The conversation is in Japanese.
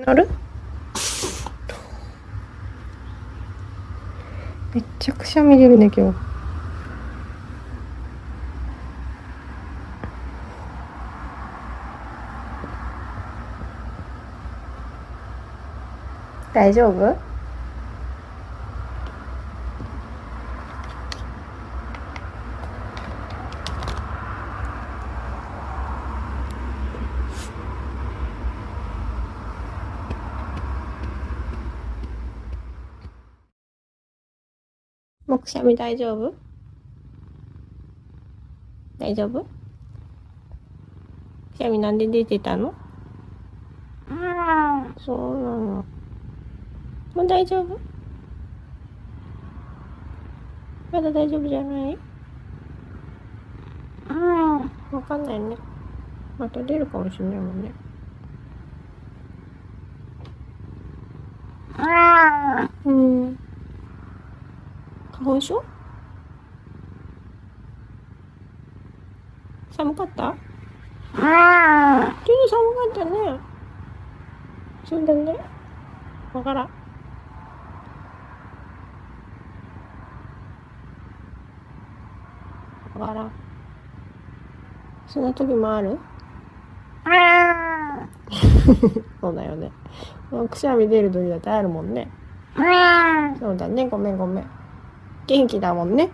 なる？めっちゃくしゃみ出るね今日。大丈夫？もうくしゃみ大丈夫？大丈夫？くしゃみなんで出てたの？そうなの。もう大丈夫？まだ大丈夫じゃない？わかんないね。また出るかもしれないもんね。うん。花粉症？寒かった？ちょっと寒かったね。そうだね。わからん。わからん。そんな時もある？そうだよね。くしゃみ出る時だってあるもんね。そうだね。ごめんごめん。元気だもんね。